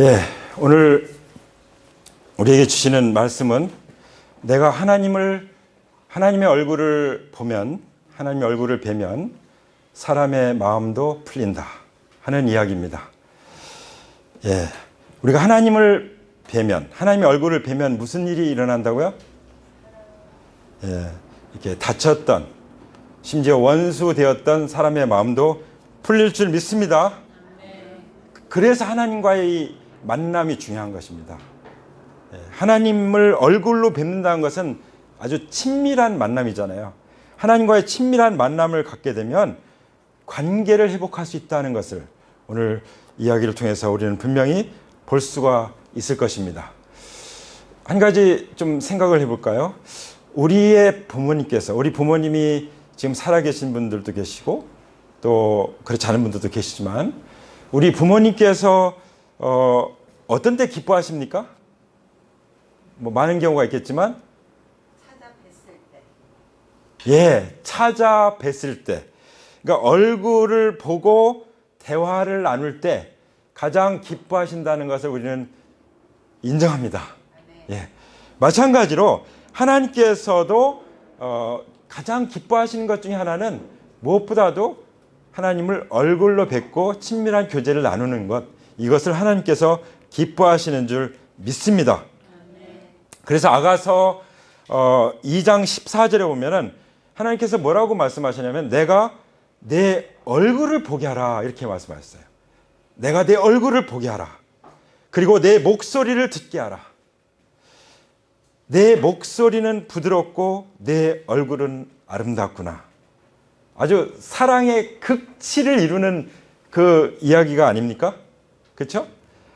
예, 오늘 우리에게 주시는 말씀은 내가 하나님의 얼굴을 보면, 하나님의 얼굴을 뵈면 사람의 마음도 풀린다 하는 이야기입니다. 예, 우리가 하나님을 뵈면, 하나님의 얼굴을 뵈면 무슨 일이 일어난다고요? 예, 이렇게 다쳤던, 심지어 원수 되었던 사람의 마음도 풀릴 줄 믿습니다. 그래서 하나님과의 만남이 중요한 것입니다. 하나님을 얼굴로 뵙는다는 것은 아주 친밀한 만남이잖아요. 하나님과의 친밀한 만남을 갖게 되면 관계를 회복할 수 있다는 것을 오늘 이야기를 통해서 우리는 분명히 볼 수가 있을 것입니다. 한 가지 좀 생각을 해볼까요? 우리의 부모님께서, 우리 부모님이 지금 살아계신 분들도 계시고 또 그렇지 않은 분들도 계시지만 우리 부모님께서 어떤 때 기뻐하십니까? 뭐 많은 경우가 있겠지만 찾아뵀을 때. 예, 찾아뵀을 때. 그러니까 얼굴을 보고 대화를 나눌 때 가장 기뻐하신다는 것을 우리는 인정합니다. 예, 마찬가지로 하나님께서도 가장 기뻐하시는 것 중에 하나는 무엇보다도 하나님을 얼굴로 뵙고 친밀한 교제를 나누는 것, 이것을 하나님께서 기뻐하시는 줄 믿습니다. 그래서 아가서 2장 14절에 보면은 하나님께서 뭐라고 말씀하시냐면 내가 내 얼굴을 보게 하라 이렇게 말씀하셨어요. 내가 내 얼굴을 보게 하라. 그리고 내 목소리를 듣게 하라. 내 목소리는 부드럽고 내 얼굴은 아름답구나. 아주 사랑의 극치를 이루는 그 이야기가 아닙니까? 그렇죠?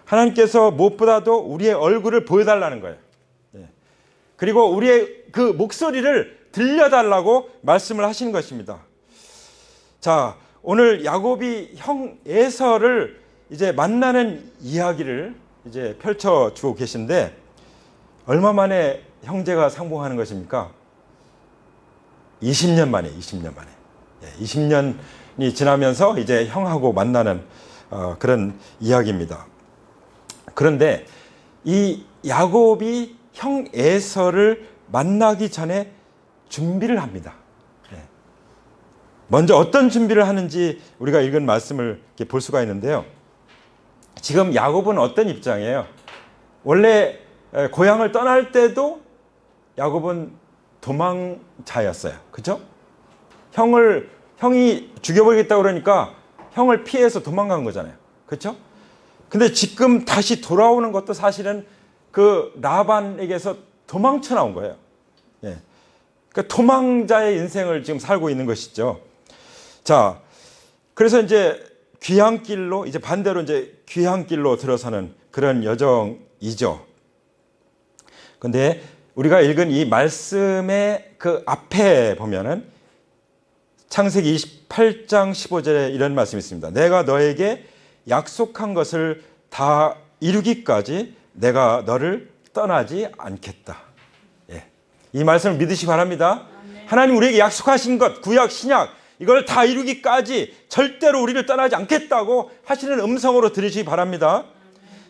하나님께서 무엇보다도 우리의 얼굴을 보여달라는 거예요. 그리고 우리의 그 목소리를 들려달라고 말씀을 하시는 것입니다. 자, 오늘 야곱이 형 에서를 이제 만나는 이야기를 이제 펼쳐주고 계신데 얼마 만에 형제가 상봉하는 것입니까? 20년 만에, 20년 만에. 20년이 지나면서 이제 형하고 만나는 그런 이야기입니다. 그런데 이 야곱이 형 에서를 만나기 전에 준비를 합니다. 먼저 어떤 준비를 하는지 우리가 읽은 말씀을 이렇게 볼 수가 있는데요. 지금 야곱은 어떤 입장이에요? 원래 고향을 떠날 때도 야곱은 도망자였어요. 그렇죠? 형이 죽여버리겠다고 그러니까 형을 피해서 도망간 거잖아요. 그렇죠? 근데 지금 다시 돌아오는 것도 사실은 그 라반에게서 도망쳐 나온 거예요. 예. 그러니까 도망자의 인생을 지금 살고 있는 것이죠. 자, 그래서 이제 귀향길로, 이제 반대로 이제 귀향길로 들어서는 그런 여정이죠. 근데 우리가 읽은 이 말씀의 그 앞에 보면은 창세기 28장 15절에 이런 말씀이 있습니다. 내가 너에게 약속한 것을 다 이루기까지 내가 너를 떠나지 않겠다. 예. 이 말씀을 믿으시기 바랍니다. 하나님 우리에게 약속하신 것, 구약, 신약 이걸 다 이루기까지 절대로 우리를 떠나지 않겠다고 하시는 음성으로 들으시기 바랍니다.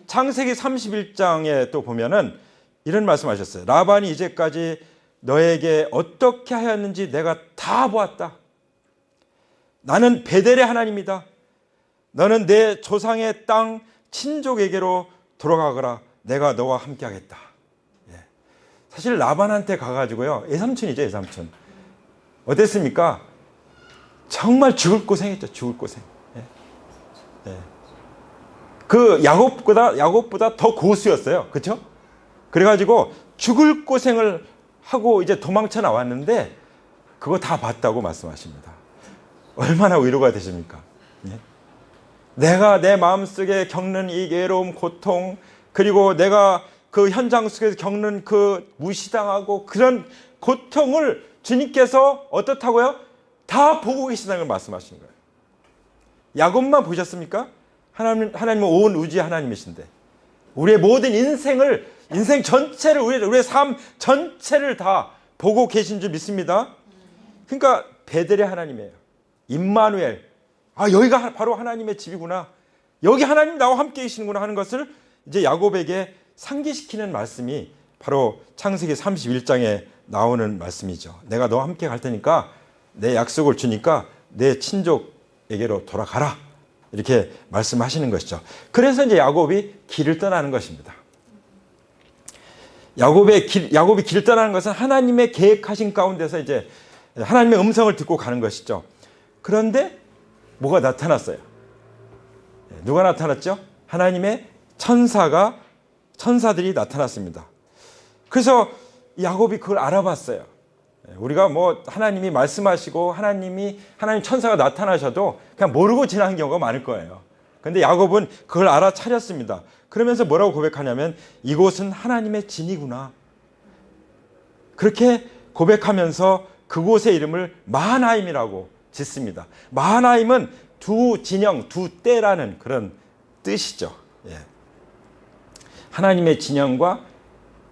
창세기 31장에 또 보면은 이런 말씀하셨어요. 라반이 이제까지 너에게 어떻게 하였는지 내가 다 보았다. 나는 베델의 하나님이다. 너는 내 조상의 땅 친족에게로 돌아가거라. 내가 너와 함께 하겠다. 예. 사실 라반한테 가가지고요. 애삼촌이죠, 애삼촌. 어땠습니까? 정말 죽을 고생했죠, 죽을 고생. 예. 예. 그 야곱보다 더 고수였어요. 그렇죠? 그래가지고 죽을 고생을 하고 이제 도망쳐 나왔는데 그거 다 봤다고 말씀하십니다. 얼마나 위로가 되십니까? 예? 내가 내 마음속에 겪는 이 외로움, 고통, 그리고 내가 그 현장 속에서 겪는 그 무시당하고 그런 고통을 주님께서 어떻다고요? 다 보고 계시다는 걸 말씀하시는 거예요. 야곱만 보셨습니까? 하나님은 온 우주의 하나님이신데 우리의 모든 인생 전체를, 우리의 삶 전체를 다 보고 계신 줄 믿습니다. 그러니까 베델의 하나님이에요. 임마누엘. 아, 여기가 바로 하나님의 집이구나. 여기 하나님 나와 함께 계시는구나 하는 것을 이제 야곱에게 상기시키는 말씀이 바로 창세기 31장에 나오는 말씀이죠. 내가 너와 함께 갈 테니까 내 약속을 주니까 내 친족에게로 돌아가라. 이렇게 말씀하시는 것이죠. 그래서 이제 야곱이 길을 떠나는 것입니다. 야곱이 길을 떠나는 것은 하나님의 계획하신 가운데서 이제 하나님의 음성을 듣고 가는 것이죠. 그런데 뭐가 나타났어요? 누가 나타났죠? 하나님의 천사들이 나타났습니다. 그래서 야곱이 그걸 알아봤어요. 우리가 뭐 하나님이 말씀하시고 하나님 천사가 나타나셔도 그냥 모르고 지나는 경우가 많을 거예요. 그런데 야곱은 그걸 알아차렸습니다. 그러면서 뭐라고 고백하냐면 이곳은 하나님의 진이구나. 그렇게 고백하면서 그곳의 이름을 마하나임이라고 짓습니다. 마하나임은 두 진영, 두 때라는 그런 뜻이죠. 예. 하나님의 진영과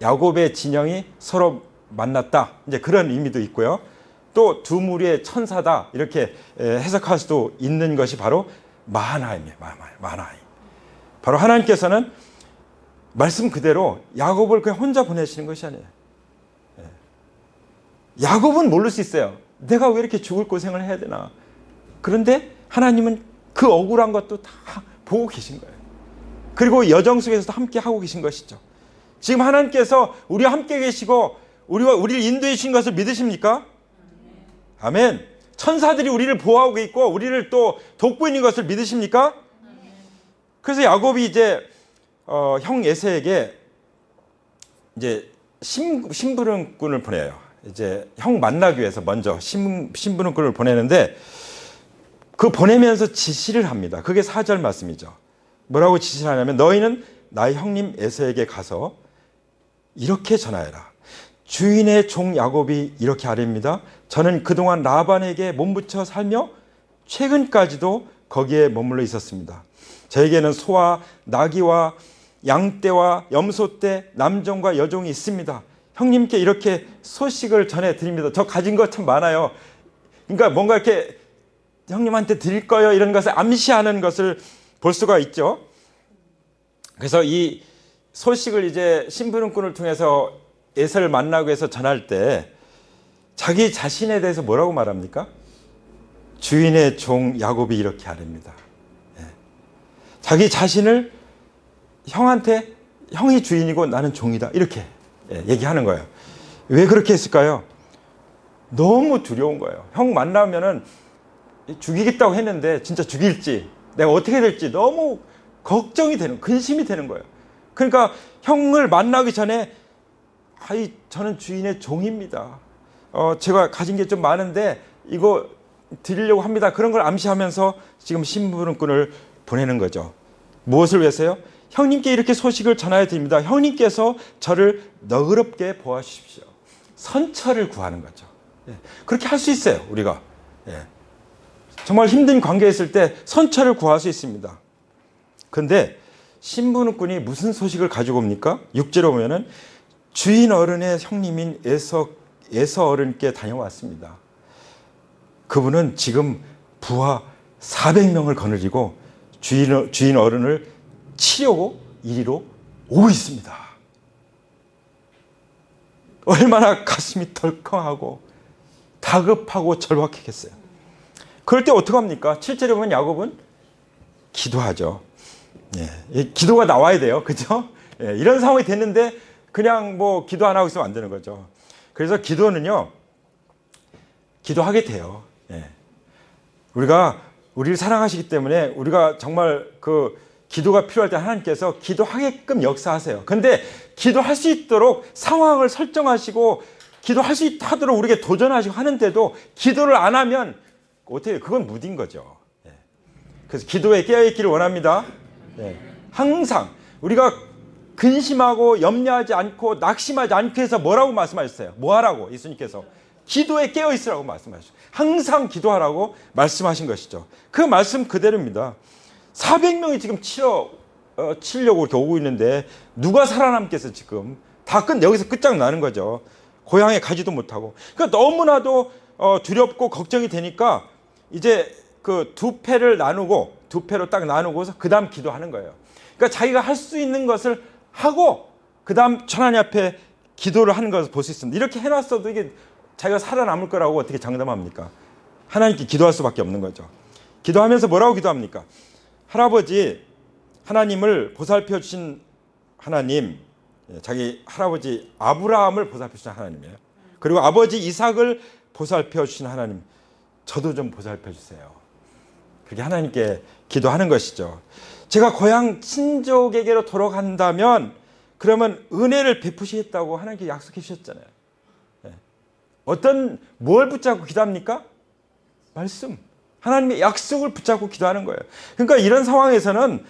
야곱의 진영이 서로 만났다. 이제 그런 의미도 있고요. 또 두 무리의 천사다. 이렇게 해석할 수도 있는 것이 바로 마하나임이에요. 마하나임. 바로 하나님께서는 말씀 그대로 야곱을 그냥 혼자 보내시는 것이 아니에요. 야곱은 모를 수 있어요. 내가 왜 이렇게 죽을 고생을 해야 되나. 그런데 하나님은 그 억울한 것도 다 보고 계신 거예요. 그리고 여정 속에서도 함께 하고 계신 것이죠. 지금 하나님께서 우리와 함께 계시고 우리를 인도해 주신 것을 믿으십니까? 아멘. 천사들이 우리를 보호하고 있고 우리를 또 돕고 있는 것을 믿으십니까? 그래서 야곱이 이제 형 에서에게 이제 심부름꾼을 보내요. 이제 형 만나기 위해서 먼저 심부름꾼을 보내는데 그 보내면서 지시를 합니다. 그게 4절 말씀이죠. 뭐라고 지시를 하냐면 너희는 나의 형님 에서에게 가서 이렇게 전하여라. 주인의 종 야곱이 이렇게 아뢰입니다. 저는 그동안 라반에게 몸부쳐 살며 최근까지도 거기에 머물러 있었습니다. 저에게는 소와 나귀와 양떼와 염소떼, 남종과 여종이 있습니다. 형님께 이렇게 소식을 전해드립니다. 저 가진 것 참 많아요. 그러니까 뭔가 이렇게 형님한테 드릴 거예요. 이런 것을 암시하는 것을 볼 수가 있죠. 그래서 이 소식을 이제 심부름꾼을 통해서 에서를 만나고 해서 전할 때 자기 자신에 대해서 뭐라고 말합니까? 주인의 종 야곱이 이렇게 아뢰입니다. 자기 자신을 형한테 형이 주인이고 나는 종이다 이렇게 얘기하는 거예요. 왜 그렇게 했을까요? 너무 두려운 거예요. 형 만나면은 죽이겠다고 했는데 진짜 죽일지 내가 어떻게 될지 너무 걱정이 되는, 근심이 되는 거예요. 그러니까 형을 만나기 전에 저는 주인의 종입니다. 제가 가진 게 좀 많은데 이거 드리려고 합니다. 그런 걸 암시하면서 지금 심부름꾼을 보내는 거죠. 무엇을 위해서요? 형님께 이렇게 소식을 전하여 드립니다. 형님께서 저를 너그럽게 보아주십시오. 선처를 구하는 거죠. 그렇게 할 수 있어요, 우리가. 정말 힘든 관계에 있을 때 선처를 구할 수 있습니다. 그런데 심부름꾼이 무슨 소식을 가지고 옵니까? 6절에 보면은 주인 어른의 형님인 에서 어른께 다녀왔습니다. 그분은 지금 부하 400명을 거느리고 주인 어른을 치려고 이리로 오고 있습니다. 얼마나 가슴이 덜컹하고 다급하고 절박했겠어요. 그럴 때 어떡합니까? 7절에 보면 야곱은 기도하죠. 기도가 나와야 돼요. 그죠? 이런 상황이 됐는데 그냥 뭐 기도 안 하고 있으면 안 되는 거죠. 그래서 기도는요, 기도하게 돼요. 우리를 사랑하시기 때문에 우리가 정말 그 기도가 필요할 때 하나님께서 기도하게끔 역사하세요. 근데 기도할 수 있도록 상황을 설정하시고 기도할 수 하도록 우리에게 도전하시고 하는데도 기도를 안 하면 어떻게 그건 무딘 거죠. 그래서 기도에 깨어있기를 원합니다. 항상 우리가 근심하고 염려하지 않고 낙심하지 않고 해서 뭐라고 말씀하셨어요? 뭐 하라고? 예수님께서 기도에 깨어있으라고 말씀하셨어요. 항상 기도하라고 말씀하신 것이죠. 그 말씀 그대로입니다. 400명이 지금 치려고 이렇게 오고 있는데 누가 살아남겠어 지금. 다 여기서 끝장나는 거죠. 고향에 가지도 못하고. 그러니까 너무나도 두렵고 걱정이 되니까 이제 그 두 패로 딱 나누고서 그 다음 기도하는 거예요. 그러니까 자기가 할 수 있는 것을 하고 그 다음 하나님 앞에 기도를 하는 것을 볼 수 있습니다. 이렇게 해놨어도 이게 자기가 살아남을 거라고 어떻게 장담합니까? 하나님께 기도할 수밖에 없는 거죠. 기도하면서 뭐라고 기도합니까? 할아버지 하나님을 보살펴 주신 하나님, 자기 할아버지 아브라함을 보살펴 주신 하나님이에요. 그리고 아버지 이삭을 보살펴 주신 하나님, 저도 좀 보살펴 주세요. 그렇게 하나님께 기도하는 것이죠. 제가 고향 친족에게로 돌아간다면 그러면 은혜를 베푸시겠다고 하나님께 약속해 주셨잖아요. 뭘 붙잡고 기도합니까? 말씀. 하나님의 약속을 붙잡고 기도하는 거예요. 그러니까 이런 상황에서는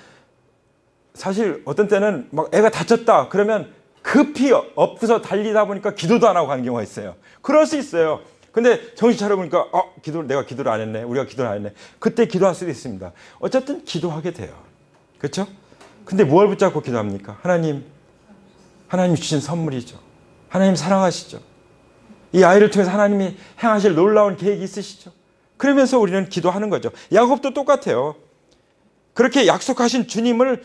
사실 어떤 때는 막 애가 다쳤다 그러면 급히 엎어서 달리다 보니까 기도도 안 하고 가는 경우가 있어요. 그럴 수 있어요. 근데 정신 차려보니까 내가 기도를 안 했네. 우리가 기도를 안 했네. 그때 기도할 수도 있습니다. 어쨌든 기도하게 돼요. 그렇죠? 근데 뭘 붙잡고 기도합니까? 하나님 주신 선물이죠. 하나님 사랑하시죠. 이 아이를 통해서 하나님이 행하실 놀라운 계획이 있으시죠. 그러면서 우리는 기도하는 거죠. 야곱도 똑같아요. 그렇게 약속하신 주님을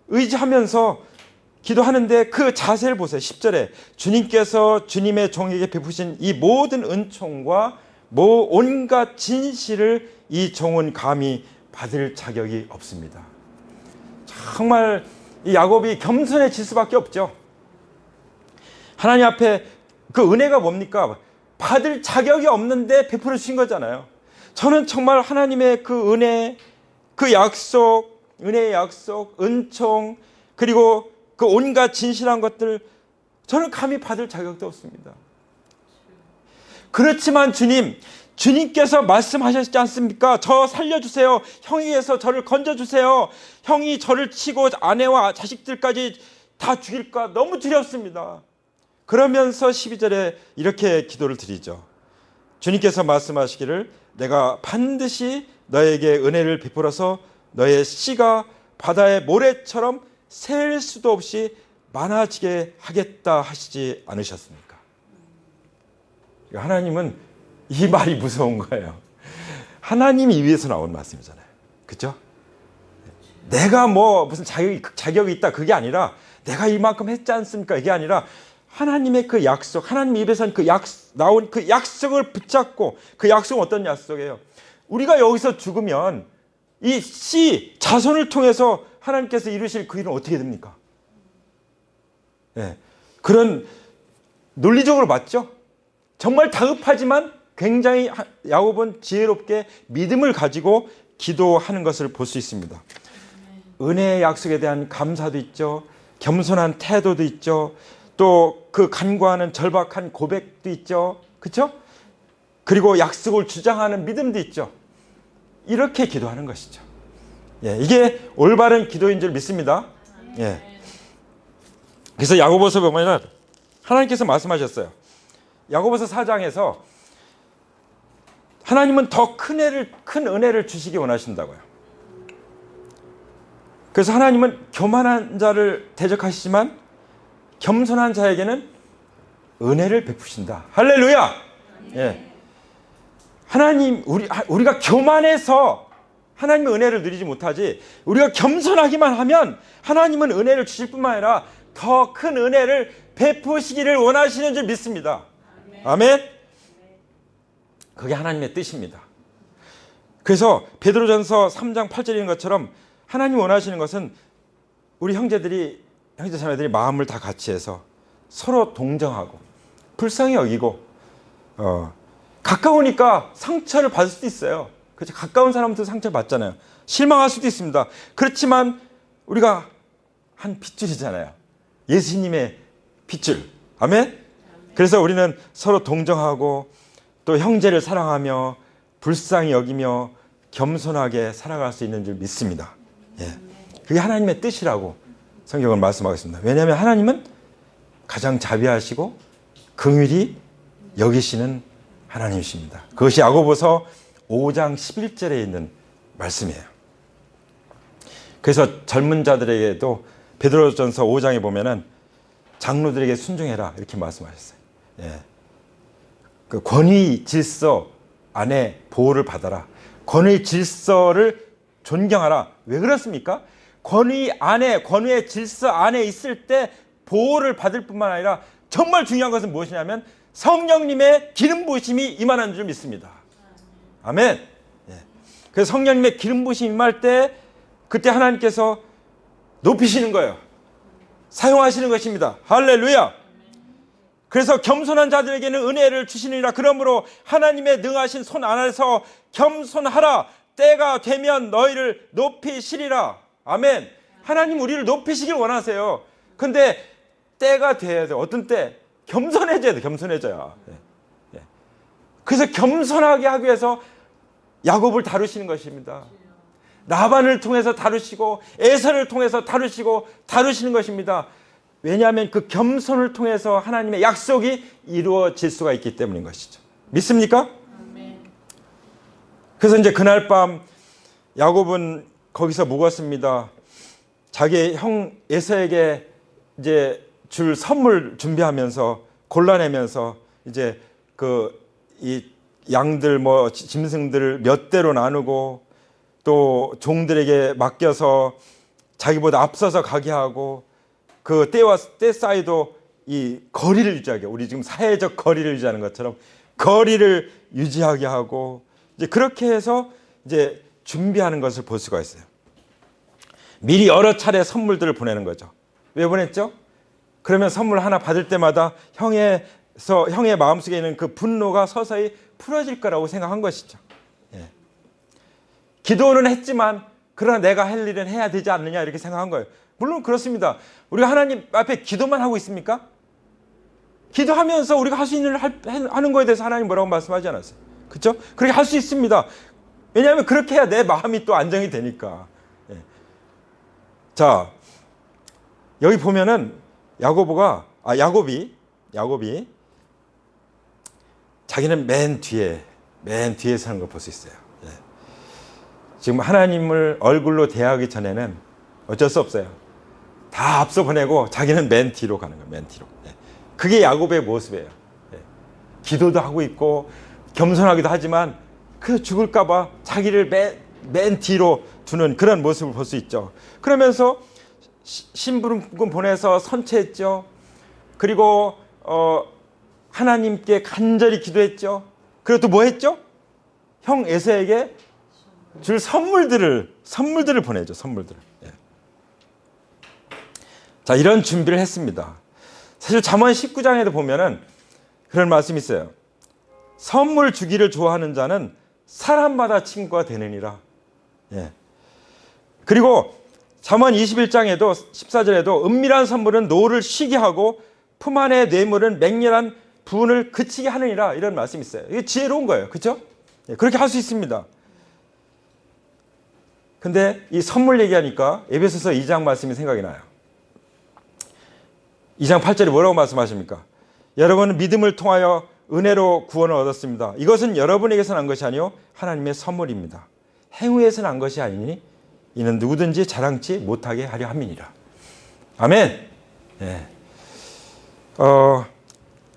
의지하면서 기도하는데 그 자세를 보세요. 10절에 주님께서 주님의 종에게 베푸신 이 모든 은총과 온갖 진실을 이 종은 감히 받을 자격이 없습니다. 정말 이 야곱이 겸손해질 수밖에 없죠. 하나님 앞에 그 은혜가 뭡니까? 받을 자격이 없는데 베풀어 주신 거잖아요. 저는 정말 하나님의 그 은혜, 그 약속, 은혜의 약속, 은총, 그리고 그 온갖 진실한 것들 저는 감히 받을 자격도 없습니다. 그렇지만 주님께서 말씀하셨지 않습니까? 저 살려주세요. 형에게서 저를 건져주세요. 형이 저를 치고 아내와 자식들까지 다 죽일까? 너무 두렵습니다. 그러면서 12절에 이렇게 기도를 드리죠. 주님께서 말씀하시기를 내가 반드시 너에게 은혜를 베풀어서 너의 씨가 바다의 모래처럼 셀 수도 없이 많아지게 하겠다 하시지 않으셨습니까? 하나님은 이 말이 무서운 거예요. 하나님 입에서 나온 말씀이잖아요. 그렇죠? 내가 무슨 자격이 있다 그게 아니라 내가 이만큼 했지 않습니까? 이게 아니라 하나님의 그 약속, 하나님 입에서 나온 그 약속을 붙잡고 그 약속은 어떤 약속이에요? 우리가 여기서 죽으면 이 씨, 자손을 통해서 하나님께서 이루실 그 일은 어떻게 됩니까? 그런 논리적으로 맞죠? 정말 다급하지만 굉장히 야곱은 지혜롭게 믿음을 가지고 기도하는 것을 볼 수 있습니다. 은혜의 약속에 대한 감사도 있죠. 겸손한 태도도 있죠. 또 그 간과하는 절박한 고백도 있죠. 그렇죠? 그리고 약속을 주장하는 믿음도 있죠. 이렇게 기도하는 것이죠. 이게 올바른 기도인 줄 믿습니다. 그래서 야고보서 보면 하나님께서 말씀하셨어요. 야고보서 4장에서 하나님은 더 큰 은혜를 주시기 원하신다고요. 그래서 하나님은 교만한 자를 대적하시지만 겸손한 자에게는 은혜를 베푸신다. 할렐루야! 하나님, 우리가 교만해서 하나님의 은혜를 누리지 못하지, 우리가 겸손하기만 하면 하나님은 은혜를 주실 뿐만 아니라 더 큰 은혜를 베푸시기를 원하시는 줄 믿습니다. 아멘? 그게 하나님의 뜻입니다. 그래서 베드로전서 3장 8절인 것처럼 하나님 원하시는 것은 우리 형제자매들이 마음을 다 같이 해서 서로 동정하고 불쌍히 여기고 가까우니까 상처를 받을 수도 있어요. 그렇죠? 가까운 사람도 상처를 받잖아요. 실망할 수도 있습니다. 그렇지만 우리가 한 핏줄이잖아요. 예수님의 핏줄. 아멘? 그래서 우리는 서로 동정하고 또 형제를 사랑하며 불쌍히 여기며 겸손하게 살아갈 수 있는 줄 믿습니다. 그게 하나님의 뜻이라고 성경은 말씀하겠습니다. 왜냐하면 하나님은 가장 자비하시고 긍휼히 여기시는 하나님이십니다. 그것이 야고보서 5장 11절에 있는 말씀이에요. 그래서 젊은 자들에게도 베드로전서 5장에 보면은 장로들에게 순종해라 이렇게 말씀하셨어요. 그 권위 질서 안에 보호를 받아라. 권위 질서를 존경하라. 왜 그렇습니까? 권위 안에, 권위의 질서 안에 있을 때 보호를 받을 뿐만 아니라 정말 중요한 것은 무엇이냐면 성령님의 기름 부으심이 임하는 줄 믿습니다. 아멘. 예. 그래서 성령님의 기름 부으심이 임할 때 그때 하나님께서 높이시는 거예요. 사용하시는 것입니다. 할렐루야. 그래서 겸손한 자들에게는 은혜를 주시느니라. 그러므로 하나님의 능하신 손 안에서 겸손하라. 때가 되면 너희를 높이시리라. 아멘. 하나님 우리를 높이시길 원하세요. 근데 때가 돼야 돼. 어떤 때? 겸손해져야 돼. 겸손해져야. 예. 그래서 겸손하게 하기 위해서 야곱을 다루시는 것입니다. 라반을 통해서 다루시고 에서를 통해서 다루시는 것입니다. 왜냐하면 그 겸손을 통해서 하나님의 약속이 이루어질 수가 있기 때문인 것이죠. 믿습니까? 그래서 이제 그날 밤 야곱은 거기서 묵었습니다. 자기 형 에서에게 이제 줄 선물 준비하면서 골라내면서 이제 이 양들 뭐 짐승들을 몇 대로 나누고 또 종들에게 맡겨서 자기보다 앞서서 가게 하고 그 때와 때 사이도 이 거리를 유지하게, 우리 지금 사회적 거리를 유지하는 것처럼 거리를 유지하게 하고 이제 그렇게 해서 이제 준비하는 것을 볼 수가 있어요. 미리 여러 차례 선물들을 보내는 거죠. 왜 보냈죠? 그러면 선물 하나 받을 때마다 형의 마음속에 있는 그 분노가 서서히 풀어질 거라고 생각한 것이죠. 예. 기도는 했지만 그러나 내가 할 일은 해야 되지 않느냐 이렇게 생각한 거예요. 물론 그렇습니다. 우리가 하나님 앞에 기도만 하고 있습니까? 기도하면서 우리가 할 수 있는 일을 하는 거에 대해서 하나님 뭐라고 말씀하지 않았어요. 그렇죠? 그렇게 할 수 있습니다. 왜냐하면 그렇게 해야 내 마음이 또 안정이 되니까. 예. 자, 여기 보면은 야곱이 자기는 맨 뒤에 서는 걸 볼 수 있어요. 예. 지금 하나님을 얼굴로 대하기 전에는 어쩔 수 없어요. 다 앞서 보내고 자기는 맨 뒤로 가는 거예요. 맨 뒤로. 예. 그게 야곱의 모습이에요. 예. 기도도 하고 있고 겸손하기도 하지만 그 죽을까 봐 자기를 맨 뒤로 두는 그런 모습을 볼 수 있죠. 그러면서 심부름 보내서 선체했죠. 그리고 하나님께 간절히 기도했죠. 그리고 또 뭐 했죠? 형 에서에게 줄 선물들을 보내죠. 선물들을. 예. 자, 이런 준비를 했습니다. 사실 잠언 19장에도 보면은 그런 말씀이 있어요. 선물 주기를 좋아하는 자는 사람마다 친구가 되느니라. 예. 그리고 잠언 21장에도 14절에도 은밀한 선물은 노를 쉬게 하고 품 안의 뇌물은 맹렬한 분을 그치게 하느니라 이런 말씀이 있어요. 이게 지혜로운 거예요. 그렇죠? 예, 그렇게 할 수 있습니다. 근데 이 선물 얘기하니까 에베소서 2장 말씀이 생각이 나요. 2장 8절에 뭐라고 말씀하십니까? 여러분은 믿음을 통하여 은혜로 구원을 얻었습니다. 이것은 여러분에게서 난 것이 아니요 하나님의 선물입니다. 행위에서 난 것이 아니니 이는 누구든지 자랑치 못하게 하려 함이니라. 아멘. 예.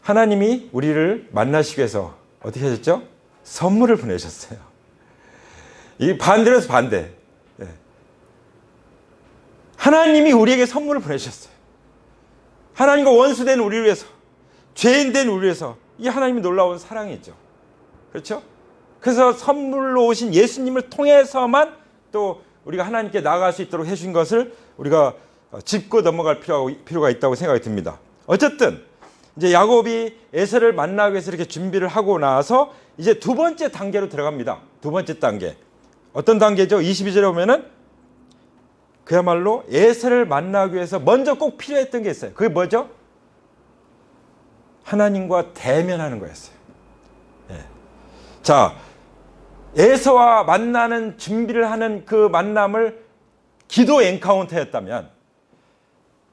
하나님이 우리를 만나시기 위해서 어떻게 하셨죠? 선물을 보내셨어요. 이 반대로 해서 반대. 예. 하나님이 우리에게 선물을 보내셨어요. 하나님과 원수된 우리를 위해서, 죄인된 우리를 위해서. 이게 하나님의 놀라운 사랑이죠. 그렇죠? 그래서 선물로 오신 예수님을 통해서만 또 우리가 하나님께 나아갈 수 있도록 해주신 것을 우리가 짚고 넘어갈 필요가 있다고 생각이 듭니다. 어쨌든 이제 야곱이 에서를 만나기 위해서 이렇게 준비를 하고 나서 이제 두 번째 단계로 들어갑니다. 두 번째 단계. 어떤 단계죠? 22절에 보면은 그야말로 에서를 만나기 위해서 먼저 꼭 필요했던 게 있어요. 그게 뭐죠? 하나님과 대면하는 거였어요. 예. 자, 에서와 만나는 준비를 하는 그 만남을 기도 엔카운터였다면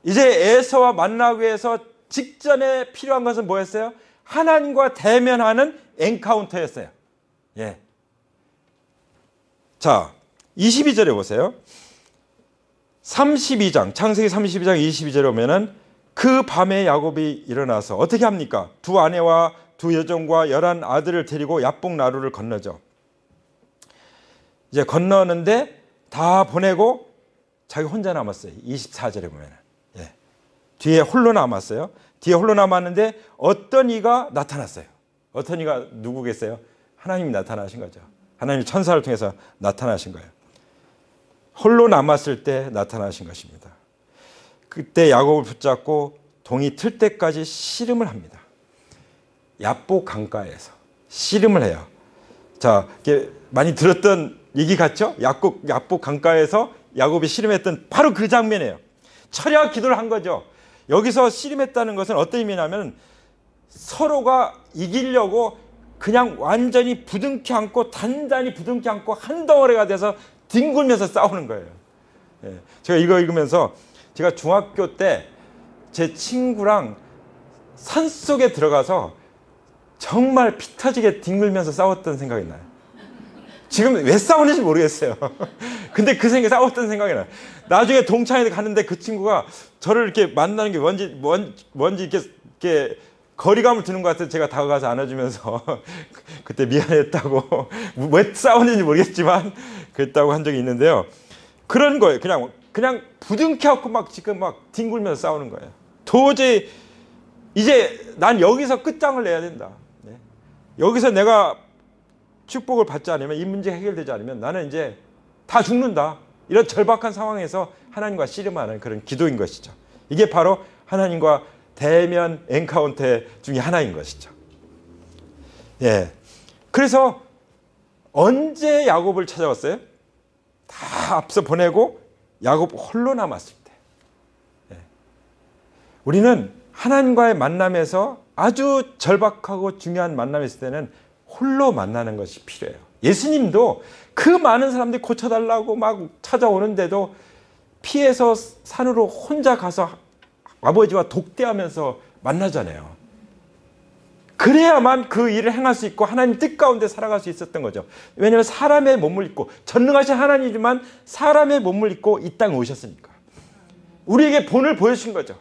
이제 에서와 만나기 위해서 직전에 필요한 것은 뭐였어요? 하나님과 대면하는 엔카운터였어요. 예. 자, 22절에 보세요. 32장, 창세기 32장 22절에 보면은 그 밤에 야곱이 일어나서 어떻게 합니까? 두 아내와 두 여종과 11 아들을 데리고 야복 나루를 건너죠. 이제 건너는데 다 보내고 자기 혼자 남았어요. 24절에 보면. 예. 뒤에 홀로 남았어요. 뒤에 홀로 남았는데 어떤 이가 나타났어요. 어떤 이가 누구겠어요? 하나님이 나타나신 거죠. 하나님 천사를 통해서 나타나신 거예요. 홀로 남았을 때 나타나신 것입니다. 그때 야곱을 붙잡고 동이 틀 때까지 씨름을 합니다. 야복 강가에서 씨름을 해요. 자, 이게 많이 들었던 얘기 같죠? 야복 강가에서 야곱이 씨름했던 바로 그 장면이에요. 철야 기도를 한 거죠. 여기서 씨름했다는 것은 어떤 의미냐면 서로가 이기려고 그냥 완전히 부둥켜 안고 단단히 부둥켜 안고 한 덩어리가 돼서 뒹굴면서 싸우는 거예요. 예. 제가 이거 읽으면서 제가 중학교 때 제 친구랑 산속에 들어가서 정말 피 터지게 뒹굴면서 싸웠던 생각이 나요. 지금 왜 싸우는지 모르겠어요. 근데 그 생각에 싸웠던 생각이 나요. 나중에 동창회 가는데 그 친구가 저를 이렇게 만나는 게 뭔지 이렇게 거리감을 두는 것 같아서 제가 다가가서 안아주면서 그때 미안했다고 왜 싸웠는지 모르겠지만 그랬다고 한 적이 있는데요. 그런 거예요. 그냥 부둥켜갖고 막 지금 막 뒹굴면서 싸우는 거예요. 도저히 이제 난 여기서 끝장을 내야 된다. 네. 여기서 내가 축복을 받지 않으면 이 문제가 해결되지 않으면 나는 이제 다 죽는다. 이런 절박한 상황에서 하나님과 씨름하는 그런 기도인 것이죠. 이게 바로 하나님과 대면 엔카운터 중에 하나인 것이죠. 예. 그래서 언제 야곱을 찾아왔어요? 다 앞서 보내고 야곱 홀로 남았을 때. 예. 우리는 하나님과의 만남에서 아주 절박하고 중요한 만남이 있을 때는 홀로 만나는 것이 필요해요. 예수님도 그 많은 사람들이 고쳐달라고 막 찾아오는데도 피해서 산으로 혼자 가서 아버지와 독대하면서 만나잖아요. 그래야만 그 일을 행할 수 있고 하나님 뜻 가운데 살아갈 수 있었던 거죠. 왜냐하면 사람의 몸을 입고 전능하신 하나님이지만 사람의 몸을 입고 이 땅에 오셨으니까. 우리에게 본을 보여주신 거죠.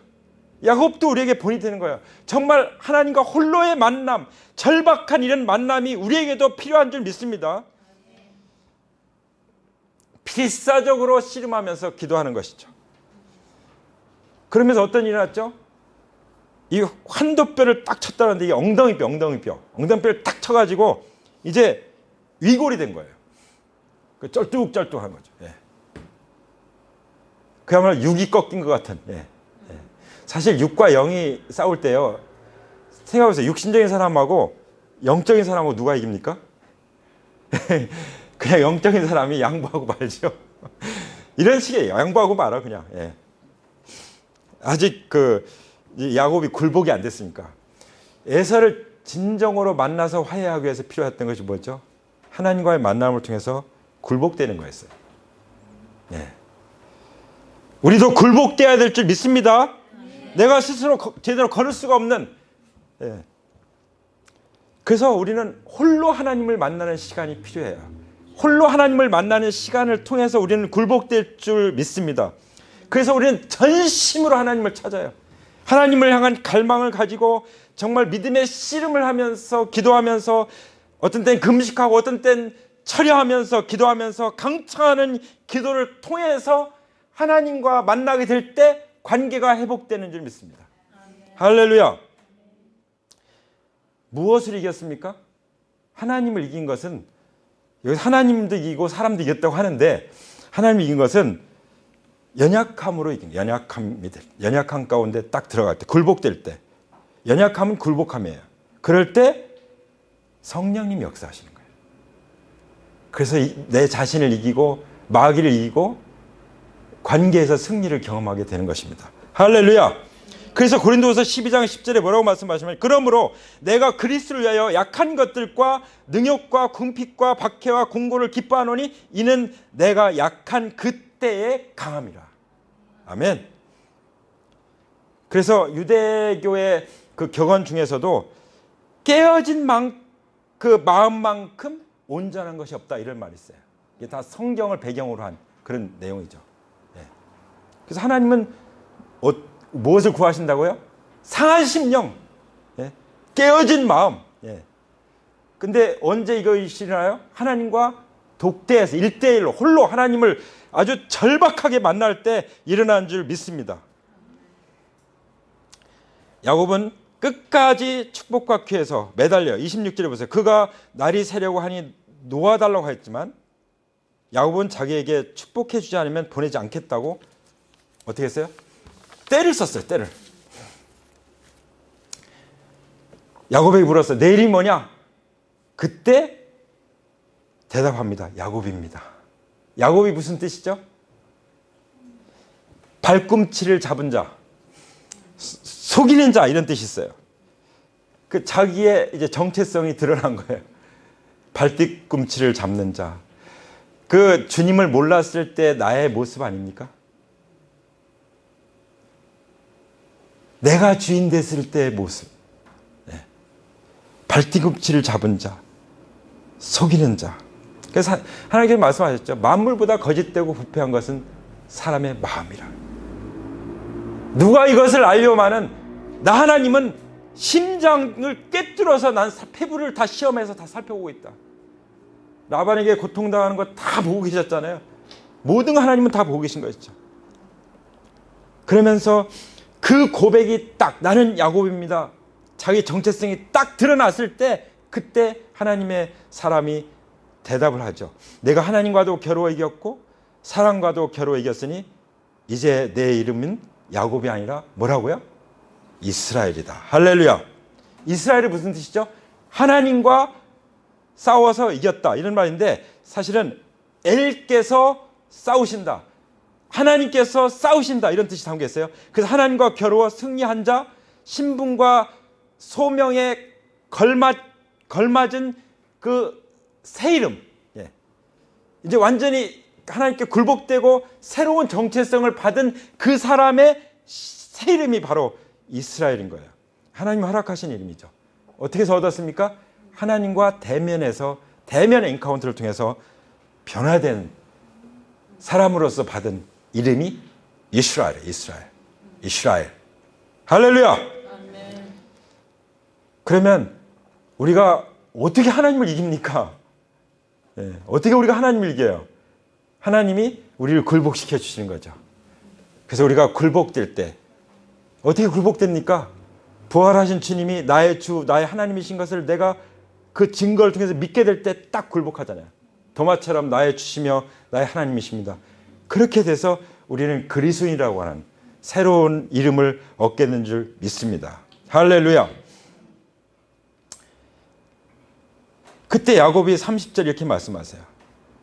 야곱도 우리에게 본이 되는 거예요. 정말 하나님과 홀로의 만남, 절박한 이런 만남이 우리에게도 필요한 줄 믿습니다. 필사적으로 씨름하면서 기도하는 것이죠. 그러면서 어떤 일이 났죠? 이 환도뼈를 딱 쳤다는데 이게 엉덩이뼈를 딱 쳐가지고 이제 위골이 된 거예요. 쩔뚝쩔뚝한 거죠. 예. 그야말로 육이 꺾인 것 같은. 예. 사실 육과 영이 싸울 때요. 생각해보세요. 육신적인 사람하고 영적인 사람하고 누가 이깁니까? 그냥 영적인 사람이 양보하고 말죠. 이런 식이에요. 양보하고 말아 그냥. 예. 아직 야곱이 굴복이 안 됐으니까. 에서를 진정으로 만나서 화해하기 위해서 필요했던 것이 뭐죠? 하나님과의 만남을 통해서 굴복되는 거였어요. 예. 우리도 굴복돼야 될 줄 믿습니다. 내가 스스로 제대로 걸을 수가 없는. 예. 그래서 우리는 홀로 하나님을 만나는 시간이 필요해요. 홀로 하나님을 만나는 시간을 통해서 우리는 굴복될 줄 믿습니다. 그래서 우리는 전심으로 하나님을 찾아요. 하나님을 향한 갈망을 가지고 정말 믿음의 씨름을 하면서 기도하면서 어떤 땐 금식하고 어떤 땐 철야하면서 기도하면서 강창하는 기도를 통해서 하나님과 만나게 될 때 관계가 회복되는 줄 믿습니다. 할렐루야. 무엇을 이겼습니까? 하나님을 이긴 것은 여기 하나님도 이기고 사람도 이겼다고 하는데 하나님이 이긴 것은 연약함으로 이긴 연약함 가운데 딱 들어갈 때 굴복될 때 연약함은 굴복함이에요. 그럴 때 성령님이 역사하시는 거예요. 그래서 내 자신을 이기고 마귀를 이기고 관계에서 승리를 경험하게 되는 것입니다. 할렐루야. 그래서 고린도후서 12장 10절에 뭐라고 말씀하시면 그러므로 내가 그리스도를 위하여 약한 것들과 능욕과 궁핍과 박해와 공고를 기뻐하노니 이는 내가 약한 그때의 강함이라. 아멘. 그래서 유대교의 그 격언 중에서도 깨어진 그 마음만큼 온전한 것이 없다 이런 말이 있어요. 이게 다 성경을 배경으로 한 그런 내용이죠. 그래서 하나님은 무엇을 구하신다고요? 상한 심령, 깨어진 마음. 근데 언제 이것이 일어나요? 하나님과 독대에서 1대1로 홀로 하나님을 아주 절박하게 만날 때 일어난 줄 믿습니다. 야곱은 끝까지 축복과 쾌에서 매달려 26절에 보세요. 그가 날이 새려고 하니 놓아달라고 했지만 야곱은 자기에게 축복해 주지 않으면 보내지 않겠다고 어떻게 했어요? 때를 썼어요. 때를. 야곱에게 물었어요. 내 이름이 뭐냐? 그때 대답합니다. 야곱입니다. 야곱이 무슨 뜻이죠? 발꿈치를 잡은 자, 속이는 자 이런 뜻이 있어요. 그 자기의 이제 정체성이 드러난 거예요. 발뒤꿈치를 잡는 자. 그 주님을 몰랐을 때 나의 모습 아닙니까? 내가 주인 됐을 때의 모습. 네. 발뒤꿈치를 잡은 자, 속이는 자. 그래서 하나님께서 말씀하셨죠. 만물보다 거짓되고 부패한 것은 사람의 마음이라. 누가 이것을 알려마는 나 하나님은 심장을 꿰뚫어서 난 폐부를 다 시험해서 다 살펴보고 있다. 라반에게 고통당하는 거 다 보고 계셨잖아요. 모든 하나님은 다 보고 계신 것이죠. 그러면서 그 고백이 딱 나는 야곱입니다. 자기 정체성이 딱 드러났을 때 그때 하나님의 사람이 대답을 하죠. 내가 하나님과도 겨루어 이겼고 사람과도 겨루어 이겼으니 이제 내 이름은 야곱이 아니라 뭐라고요? 이스라엘이다. 할렐루야. 이스라엘이 무슨 뜻이죠? 하나님과 싸워서 이겼다 이런 말인데 사실은 엘께서 싸우신다. 하나님께서 싸우신다 이런 뜻이 담겨 있어요. 그래서 하나님과 겨루어 승리한 자, 신분과 소명에 걸맞은 그 새 이름. 예. 이제 완전히 하나님께 굴복되고 새로운 정체성을 받은 그 사람의 새 이름이 바로 이스라엘인 거예요. 하나님 허락하신 이름이죠. 어떻게 해서 얻었습니까? 하나님과 대면에서 대면 엔카운트를 통해서 변화된 사람으로서 받은 이름이 이스라엘이에요. 이스라엘. 할렐루야. 아멘. 그러면 우리가 어떻게 하나님을 이깁니까? 예, 어떻게 우리가 하나님을 이겨요? 하나님이 우리를 굴복시켜 주시는 거죠. 그래서 우리가 굴복될 때 어떻게 굴복됩니까? 부활하신 주님이 나의 주, 나의 하나님이신 것을 내가 그 증거를 통해서 믿게 될 때 딱 굴복하잖아요. 도마처럼 나의 주시며 나의 하나님이십니다. 그렇게 돼서 우리는 그리스도인이라고 하는 새로운 이름을 얻게 되는 줄 믿습니다. 할렐루야. 그때 야곱이 30절 이렇게 말씀하세요.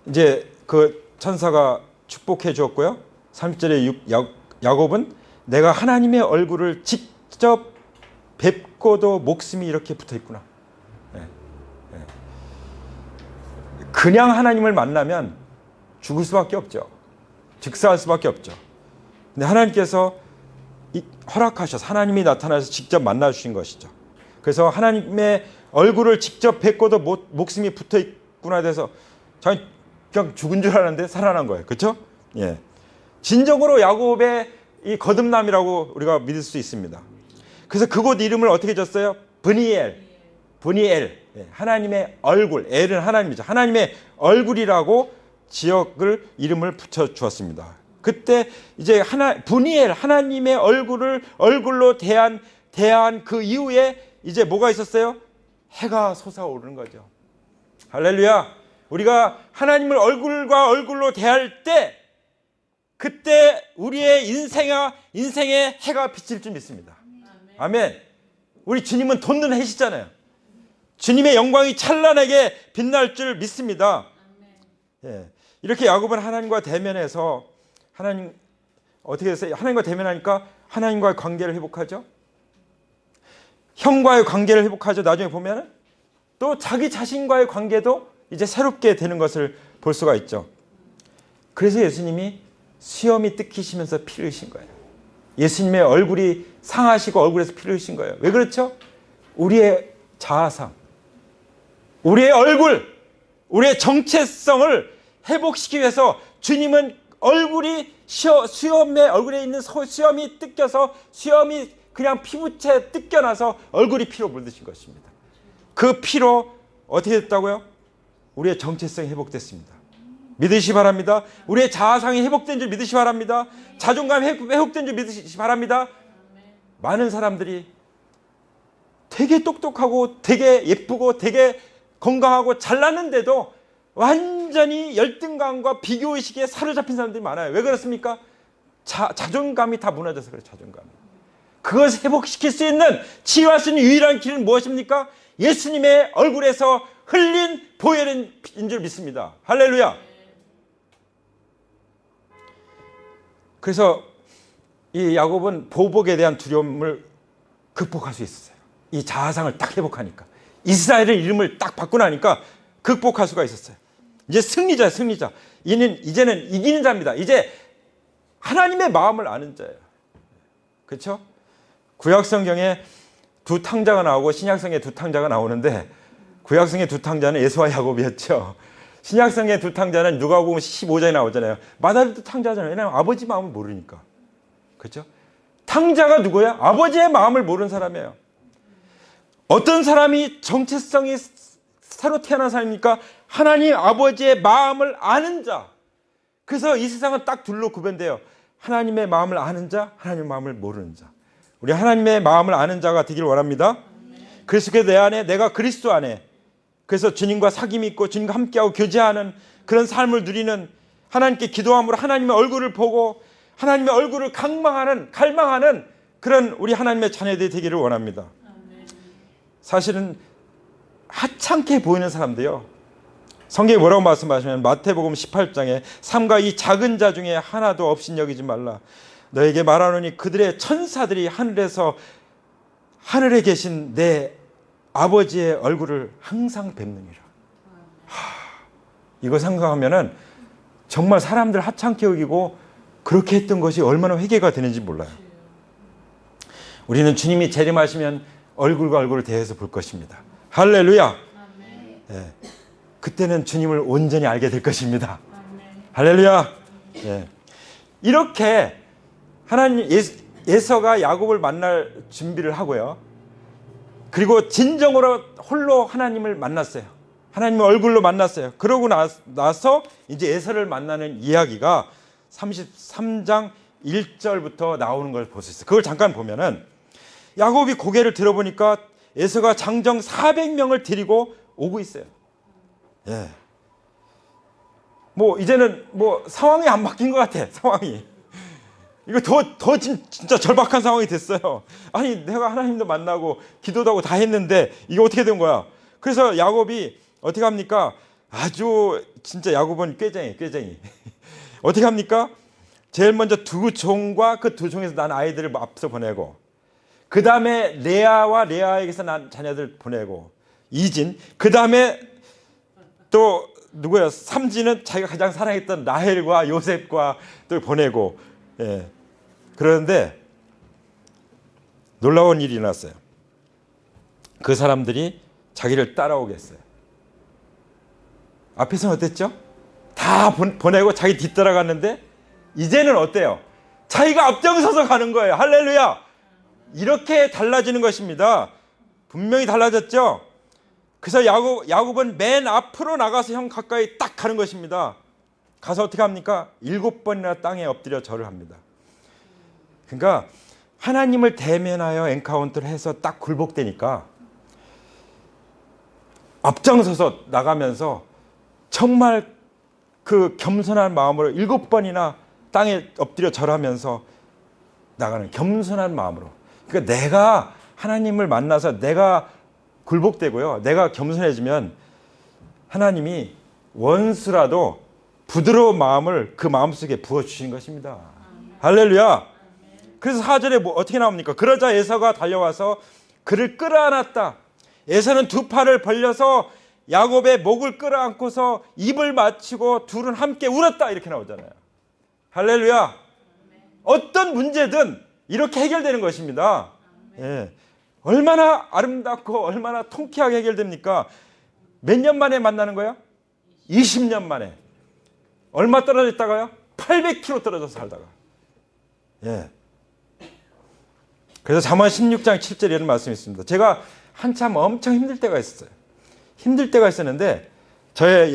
이제 그 천사가 축복해 주었고요. 30절에 야곱은 내가 하나님의 얼굴을 직접 뵙고도 목숨이 이렇게 붙어 있구나. 그냥 하나님을 만나면 죽을 수밖에 없죠. 즉사할 수밖에 없죠. 근데 하나님께서 허락하셔서 하나님이 나타나서 직접 만나 주신 것이죠. 그래서 하나님의 얼굴을 직접 뵙고도 목숨이 붙어 있구나 돼서 그냥 죽은 줄 알았는데 살아난 거예요. 그렇죠? 예. 진정으로 야곱의 이 거듭남이라고 우리가 믿을 수 있습니다. 그래서 그곳 이름을 어떻게 줬어요? 브니엘. 예. 하나님의 얼굴. 엘은 하나님이죠. 하나님의 얼굴이라고 지역을 이름을 붙여 주었습니다. 그때 이제 브니엘 하나님의 얼굴로 대한 그 이후에 이제 뭐가 있었어요? 해가 솟아오르는 거죠. 할렐루야. 우리가 하나님을 얼굴과 얼굴로 대할 때 그때 우리의 인생에 해가 비칠 줄 믿습니다. 아멘. 우리 주님은 돋는 해시잖아요. 주님의 영광이 찬란하게 빛날 줄 믿습니다. 예. 이렇게 야곱은 하나님과 대면해서 하나님 어떻게 했어요? 하나님과 대면하니까 하나님과의 관계를 회복하죠. 형과의 관계를 회복하죠. 나중에 보면은 또 자기 자신과의 관계도 이제 새롭게 되는 것을 볼 수가 있죠. 그래서 예수님이 수염이 뜯기시면서 피를 흘리신 거예요. 예수님의 얼굴이 상하시고 얼굴에서 피를 흘리신 거예요. 왜 그렇죠? 우리의 자아상, 우리의 얼굴, 우리의 정체성을 회복시키기 위해서 주님은 수염의 얼굴에 있는 수염이 뜯겨서 수염이 그냥 피부채 뜯겨나서 얼굴이 피로 물드신 것입니다. 그 피로 어떻게 됐다고요? 우리의 정체성이 회복됐습니다. 믿으시 바랍니다. 우리의 자아상이 회복된 줄 믿으시 바랍니다. 자존감이 회복된 줄 믿으시 바랍니다. 많은 사람들이 되게 똑똑하고 되게 예쁘고 되게 건강하고 잘났는데도 완전히 열등감과 비교의식에 사로잡힌 사람들이 많아요. 왜 그렇습니까? 자존감이 다 무너져서 그래요. 자존감이. 그것을 회복시킬 수 있는, 치유할 수 있는 유일한 길은 무엇입니까? 예수님의 얼굴에서 흘린 보혈인 줄 믿습니다. 할렐루야. 그래서 이 야곱은 보복에 대한 두려움을 극복할 수 있었어요. 이 자아상을 딱 회복하니까, 이스라엘의 이름을 딱 바꾸고 나니까 극복할 수가 있었어요. 이제 승리자예요. 승리자. 이제는 이기는 자입니다. 이제 하나님의 마음을 아는 자예요. 그렇죠? 구약성경에 두 탕자가 나오고 신약성에 두 탕자가 나오는데, 구약성의 두 탕자는 에서와 야곱이었죠. 신약성의 두 탕자는 누가복음 15장에 나오잖아요. 마다리도 탕자잖아요. 왜냐하면 아버지 마음을 모르니까. 그렇죠? 탕자가 누구야? 아버지의 마음을 모르는 사람이에요. 어떤 사람이 정체성이 새로 태어난 사람입니까? 하나님 아버지의 마음을 아는 자. 그래서 이 세상은 딱 둘로 구분돼요. 하나님의 마음을 아는 자, 하나님의 마음을 모르는 자. 우리 하나님의 마음을 아는 자가 되길 원합니다. 그래서 내 안에, 내가 그리스도 안에, 그래서 주님과 사귐이 있고 주님과 함께하고 교제하는 그런 삶을 누리는, 하나님께 기도함으로 하나님의 얼굴을 보고 하나님의 얼굴을 갈망하는 그런 우리 하나님의 자녀들이 되기를 원합니다. 사실은 하찮게 보이는 사람도요, 성경이 뭐라고 말씀하시면 마태복음 18장에 삼가 이 작은 자 중에 하나도 없인 여기지 말라. 너에게 말하노니 그들의 천사들이 하늘에 계신 내 아버지의 얼굴을 항상 뵙느니라. 이거 생각하면은 정말 사람들 하찮게 여기고 그렇게 했던 것이 얼마나 회개가 되는지 몰라요. 우리는 주님이 재림하시면 얼굴과 얼굴을 대해서 볼 것입니다. 할렐루야. 네. 그때는 주님을 온전히 알게 될 것입니다. 할렐루야. 네. 이렇게 하나님, 에서가 야곱을 만날 준비를 하고요. 그리고 진정으로 홀로 하나님을 만났어요. 하나님의 얼굴로 만났어요. 그러고 나서 이제 에서를 만나는 이야기가 33장 1절부터 나오는 걸 볼 수 있어요. 그걸 잠깐 보면은 야곱이 고개를 들어보니까 에서가 장정 400명을 데리고 오고 있어요. 예. 뭐 이제는 뭐 상황이 안 바뀐 것 같아. 상황이. 이거 더 진짜 절박한 상황이 됐어요. 아니 내가 하나님도 만나고 기도도 하고 다 했는데 이게 어떻게 된 거야? 그래서 야곱이 어떻게 합니까? 아주 진짜 야곱은 꾀쟁이. 어떻게 합니까? 제일 먼저 두 종과 그 두 종에서 난 아이들을 앞서 보내고, 그 다음에 레아에게서 난 자녀들 보내고, 이진, 그 다음에 또 누구야? 삼진은 자기가 가장 사랑했던 라헬과 요셉과 또 보내고. 예. 그런데 놀라운 일이 일어났어요. 그 사람들이 자기를 따라오겠어요. 앞에서는 어땠죠? 다 보내고 자기 뒤따라갔는데 이제는 어때요? 자기가 앞장서서 가는 거예요. 할렐루야. 이렇게 달라지는 것입니다. 분명히 달라졌죠. 그래서 야곱은 맨 앞으로 나가서 형 가까이 딱 가는 것입니다. 가서 어떻게 합니까? 7번이나 땅에 엎드려 절을 합니다. 그러니까 하나님을 대면하여 엔카운터를 해서 딱 굴복되니까 앞장서서 나가면서 정말 그 겸손한 마음으로 7번이나 땅에 엎드려 절하면서 나가는 겸손한 마음으로. 그러니까 내가 하나님을 만나서 내가 굴복되고요, 내가 겸손해지면 하나님이 원수라도 부드러운 마음을 그 마음속에 부어주시는 것입니다. 할렐루야. 그래서 4절에 어떻게 나옵니까? 그러자 에서가 달려와서 그를 끌어안았다. 에서는 두 팔을 벌려서 야곱의 목을 끌어안고서 입을 맞추고 둘은 함께 울었다. 이렇게 나오잖아요. 할렐루야. 어떤 문제든 이렇게 해결되는 것입니다. 예. 얼마나 아름답고 얼마나 통쾌하게 해결됩니까? 몇 년 만에 만나는 거야? 20년 만에. 얼마 떨어져 있다가요? 800km 떨어져서 살다가. 예. 그래서 잠언 16장 7절에 이런 말씀이 있습니다. 제가 한참 엄청 힘들 때가 있었어요. 힘들 때가 있었는데 저의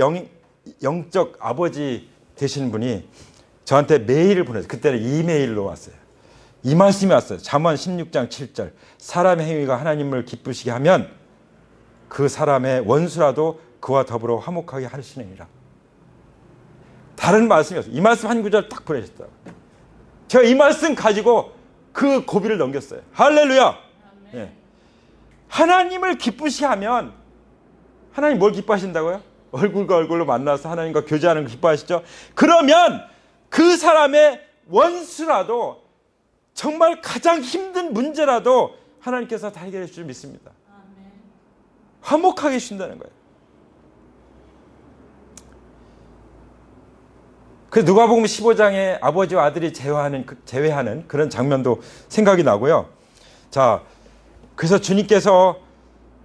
영적 아버지 되시는 분이 저한테 메일을 보냈어요. 그때는 이메일로 왔어요. 이 말씀이 왔어요. 잠언 16장 7절. 사람의 행위가 하나님을 기쁘시게 하면 그 사람의 원수라도 그와 더불어 화목하게 하시느니라. 다른 말씀이었어요. 이 말씀 한 구절 딱 보내셨더라고요. 제가 이 말씀 가지고 그 고비를 넘겼어요. 할렐루야. 네. 하나님을 기쁘시게 하면 하나님 뭘 기뻐하신다고요? 얼굴과 얼굴로 만나서 하나님과 교제하는 거 기뻐하시죠? 그러면 그 사람의 원수라도 정말 가장 힘든 문제라도 하나님께서 다 해결해 줄 줄 믿습니다. 화목하게 해주신다는 거예요. 그 누가복음 15장에 아버지와 아들이 재회하는 그런 장면도 생각이 나고요. 자, 그래서 주님께서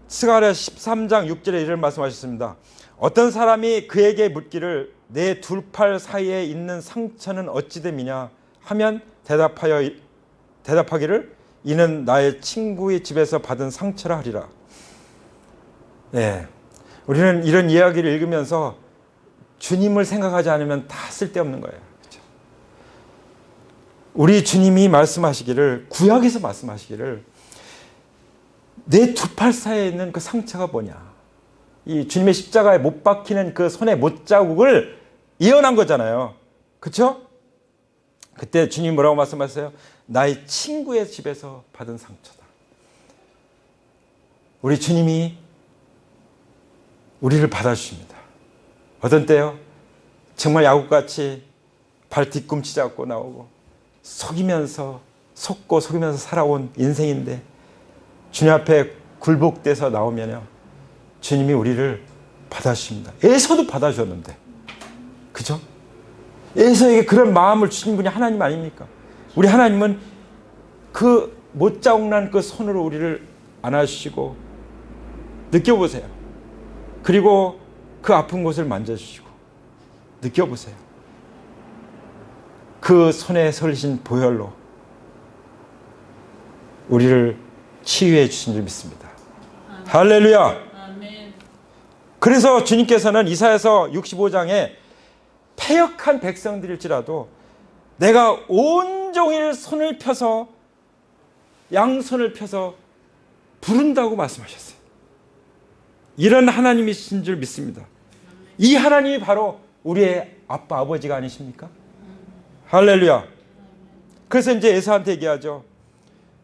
스가랴 13장 6절에 이런 말씀하셨습니다. 어떤 사람이 그에게 묻기를 내 두 팔 사이에 있는 상처는 어찌 됨이냐 하면 대답하기를 이는 나의 친구의 집에서 받은 상처라 하리라. 네, 우리는 이런 이야기를 읽으면서 주님을 생각하지 않으면 다 쓸데없는 거예요. 그렇죠? 우리 주님이 말씀하시기를, 구약에서 말씀하시기를 내 두 팔 사이에 있는 그 상처가 뭐냐, 이 주님의 십자가에 못 박히는 그 손의 못자국을 예언한 거잖아요. 그렇죠? 그때 주님 뭐라고 말씀하셨어요? 나의 친구의 집에서 받은 상처다. 우리 주님이 우리를 받아주십니다. 어떤 때요? 정말 야곱같이 발 뒤꿈치 잡고 나오고 속이면서 살아온 인생인데 주님 앞에 굴복돼서 나오면요, 주님이 우리를 받아주십니다. 에서도 받아주었는데, 그죠? 에서에게 그런 마음을 주신 분이 하나님 아닙니까? 우리 하나님은 그 못자국난 그 손으로 우리를 안아주시고, 느껴보세요. 그리고 그 아픈 곳을 만져주시고 느껴보세요. 그 손에 설리신 보혈로 우리를 치유해 주신 줄 믿습니다. 아멘. 할렐루야. 아멘. 그래서 주님께서는 이사야서 65장에 패역한 백성들일지라도 내가 온종일 손을 펴서, 양손을 펴서 부른다고 말씀하셨어요. 이런 하나님이신 줄 믿습니다. 이 하나님이 바로 우리의 아빠, 아버지가 아니십니까? 할렐루야. 그래서 이제 에사한테 얘기하죠.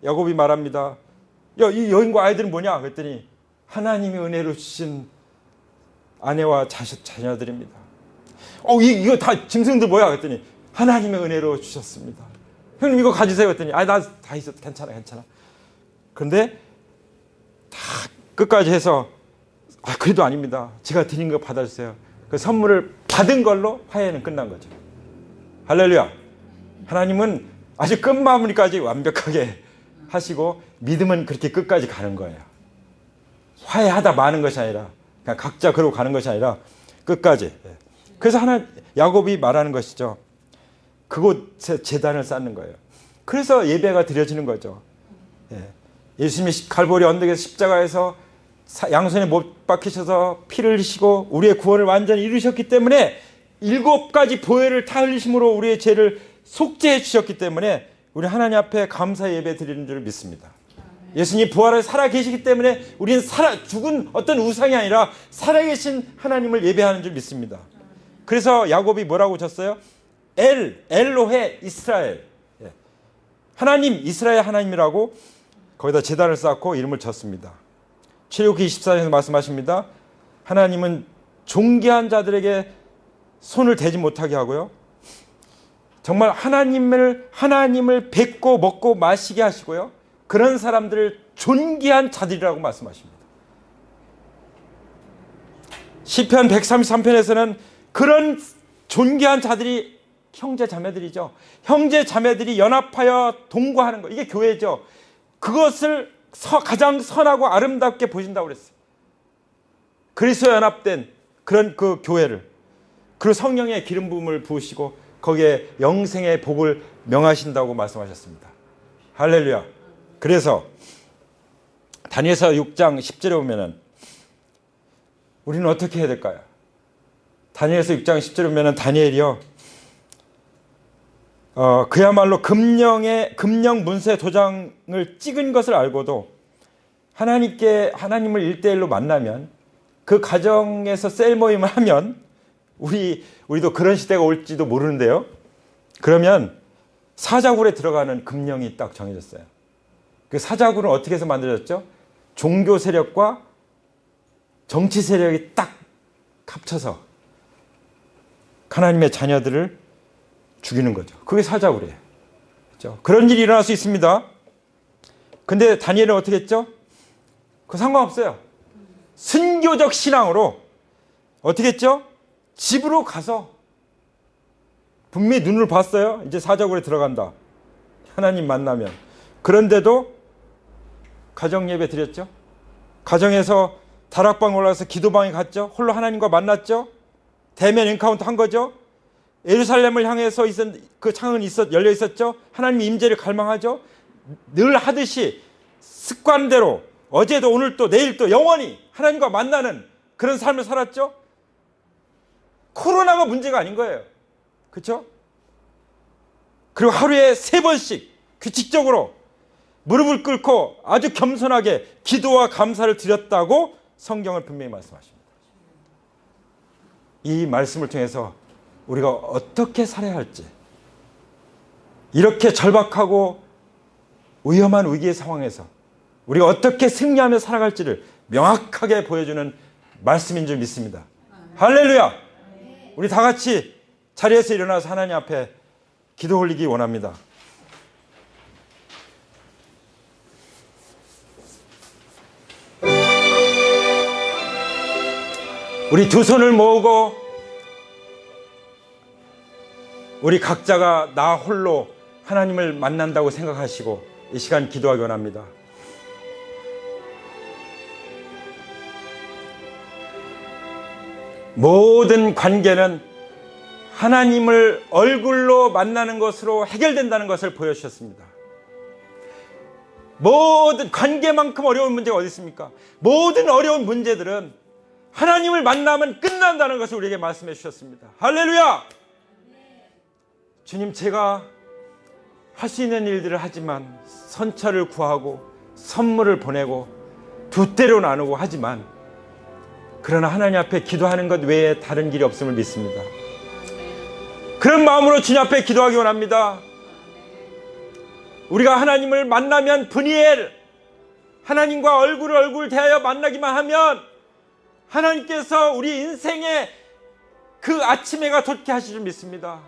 야곱이 말합니다. 이 여인과 아이들은 뭐냐? 그랬더니 하나님이 은혜로 주신 아내와 자녀들입니다. 이거 다 짐승들 뭐야? 그랬더니 하나님의 은혜로 주셨습니다. 형님 이거 가지세요. 그랬더니 나 다 있어. 괜찮아. 그런데 다 끝까지 해서 그래도 아닙니다. 제가 드린 거 받아주세요. 그 선물을 받은 걸로 화해는 끝난 거죠. 할렐루야. 하나님은 아주 끝마무리까지 완벽하게 하시고 믿음은 그렇게 끝까지 가는 거예요. 화해하다 마는 것이 아니라, 그냥 각자 그러고 가는 것이 아니라 끝까지. 그래서 야곱이 말하는 것이죠. 그곳에 제단을 쌓는 거예요. 그래서 예배가 드려지는 거죠. 예수님이 갈보리 언덕에서 십자가에서 양손에 못 박히셔서 피를 흘리시고 우리의 구원을 완전히 이루셨기 때문에 7가지 보혈을 다 흘리심으로 우리의 죄를 속죄해 주셨기 때문에 우리 하나님 앞에 감사 예배 드리는 줄 믿습니다. 예수님 부활을 살아 계시기 때문에 우리는 죽은 어떤 우상이 아니라 살아계신 하나님을 예배하는 줄 믿습니다. 그래서 야곱이 뭐라고 쳤어요? 엘로헤 이스라엘. 하나님, 이스라엘 하나님이라고 거기다 제단을 쌓고 이름을 졌습니다. 출애굽기 24장에서 말씀하십니다. 하나님은 존귀한 자들에게 손을 대지 못하게 하고요, 정말 하나님을 뵙고 먹고 마시게 하시고요, 그런 사람들을 존귀한 자들이라고 말씀하십니다. 시편 133편에서는 그런 존귀한 자들이 형제 자매들이죠. 형제 자매들이 연합하여 동거하는 거, 이게 교회죠. 그것을 가장 선하고 아름답게 보신다고 그랬어요. 그리스도 연합된 그런 그 교회를, 그리고 성령의 기름 부음을 부으시고 거기에 영생의 복을 명하신다고 말씀하셨습니다. 할렐루야. 그래서 다니엘서 6장 10절에 보면은 우리는 어떻게 해야 될까요? 다니엘서 6장 10절에 보면 다니엘이요, 그야말로 금령 문서의 도장을 찍은 것을 알고도 하나님을 일대일로 만나면, 그 가정에서 셀 모임을 하면, 우리도 그런 시대가 올지도 모르는데요. 그러면 사자굴에 들어가는 금령이 딱 정해졌어요. 그 사자굴은 어떻게 해서 만들어졌죠? 종교 세력과 정치 세력이 딱 합쳐서 하나님의 자녀들을 죽이는 거죠. 그게 사자굴이에요. 그렇죠? 그런 일이 일어날 수 있습니다. 근데 다니엘은 어떻게 했죠? 그거 상관없어요. 순교적 신앙으로 어떻게 했죠? 집으로 가서 분명히 눈을 봤어요. 이제 사자굴에 들어간다, 하나님 만나면. 그런데도 가정 예배 드렸죠. 가정에서 다락방 올라가서 기도방에 갔죠. 홀로 하나님과 만났죠. 대면 엔카운터 한 거죠. 예루살렘을 향해서 그 창은 열려 있었죠. 하나님의 임재를 갈망하죠. 늘 하듯이 습관대로 어제도 오늘도 내일도 영원히 하나님과 만나는 그런 삶을 살았죠. 코로나가 문제가 아닌 거예요. 그렇죠? 그리고 하루에 3번씩 규칙적으로 무릎을 꿇고 아주 겸손하게 기도와 감사를 드렸다고 성경을 분명히 말씀하십니다. 이 말씀을 통해서 우리가 어떻게 살아야 할지, 이렇게 절박하고 위험한 위기의 상황에서 우리가 어떻게 승리하며 살아갈지를 명확하게 보여주는 말씀인 줄 믿습니다. 할렐루야! 우리 다 같이 자리에서 일어나서 하나님 앞에 기도 올리기 원합니다. 우리 두 손을 모으고 우리 각자가 나 홀로 하나님을 만난다고 생각하시고 이 시간 기도하기 원합니다. 모든 관계는 하나님을 얼굴로 만나는 것으로 해결된다는 것을 보여주셨습니다. 모든 관계만큼 어려운 문제가 어디 있습니까? 모든 어려운 문제들은 하나님을 만나면 끝난다는 것을 우리에게 말씀해 주셨습니다. 할렐루야! 주님, 제가 할 수 있는 일들을 하지만, 선처를 구하고 선물을 보내고 두 때로 나누고 하지만, 그러나 하나님 앞에 기도하는 것 외에 다른 길이 없음을 믿습니다. 그런 마음으로 주님 앞에 기도하기 원합니다. 우리가 하나님을 만나면 브니엘, 하나님과 얼굴 대하여 만나기만 하면 하나님께서 우리 인생에 그 아침해가 돋게 하실 줄 믿습니다.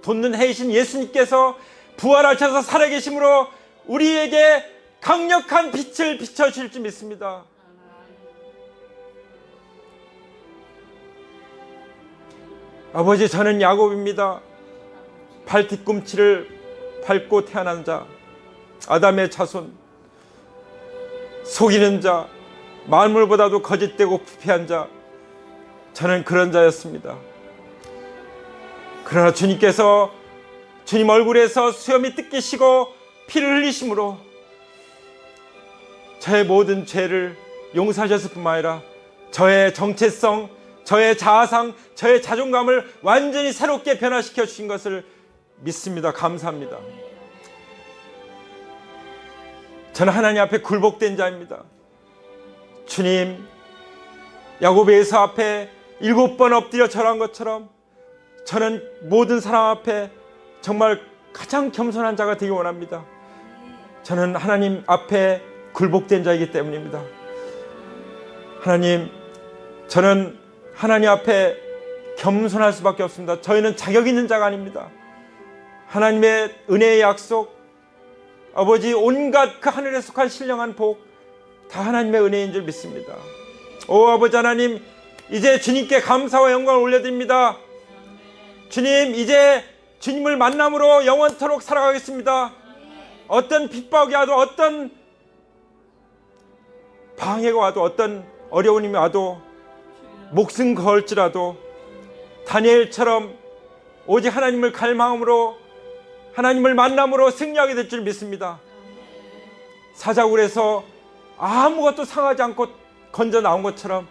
돋는 해이신 예수님께서 부활하셔서 살아계심으로 우리에게 강력한 빛을 비춰주실 줄 믿습니다. 아버지, 저는 야곱입니다. 발 뒤꿈치를 밟고 태어난 자, 아담의 자손, 속이는 자, 만물보다도 거짓되고 부패한 자, 저는 그런 자였습니다. 그러나 주님께서 주님 얼굴에서 수염이 뜯기시고 피를 흘리심으로 저의 모든 죄를 용서하셨을 뿐만 아니라 저의 정체성, 저의 자아상, 저의 자존감을 완전히 새롭게 변화시켜 주신 것을 믿습니다. 감사합니다. 저는 하나님 앞에 굴복된 자입니다. 주님, 야곱의 에서 앞에 7번 엎드려 절한 것처럼 저는 모든 사람 앞에 정말 가장 겸손한 자가 되기 원합니다. 저는 하나님 앞에 굴복된 자이기 때문입니다. 하나님, 저는 하나님 앞에 겸손할 수밖에 없습니다. 저희는 자격 있는 자가 아닙니다. 하나님의 은혜의 약속, 아버지, 온갖 그 하늘에 속한 신령한 복, 다 하나님의 은혜인 줄 믿습니다. 오 아버지 하나님, 이제 주님께 감사와 영광을 올려드립니다. 주님, 이제 주님을 만남으로 영원토록 살아가겠습니다. 어떤 핍박이 와도, 어떤 방해가 와도, 어떤 어려움이 와도, 목숨 걸지라도 다니엘처럼 오직 하나님을 갈망함으로, 하나님을 만남으로 승리하게 될 줄 믿습니다. 사자굴에서 아무것도 상하지 않고 건져 나온 것처럼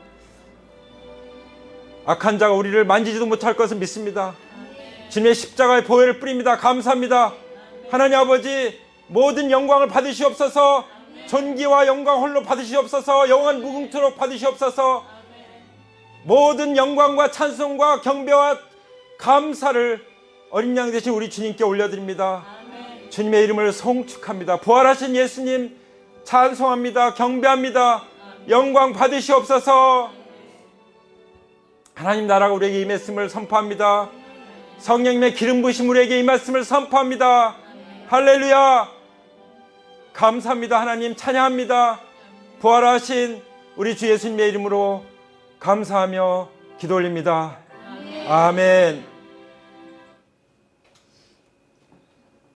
악한 자가 우리를 만지지도 못할 것을 믿습니다. 주님의 십자가의 보혈을 뿌립니다. 감사합니다. 하나님 아버지, 모든 영광을 받으시옵소서. 존귀와 영광 홀로 받으시옵소서. 영원 무궁토록 받으시옵소서. 모든 영광과 찬송과 경배와 감사를 어린 양 되신 우리 주님께 올려드립니다. 주님의 이름을 송축합니다. 부활하신 예수님 찬송합니다. 경배합니다. 영광 받으시옵소서. 하나님 나라가 우리에게 임했음을 선포합니다. 성령님의 기름 부으심 우리에게 임했음을 선포합니다. 할렐루야. 감사합니다. 하나님 찬양합니다. 부활하신 우리 주 예수님의 이름으로 감사하며 기도 올립니다. 아멘.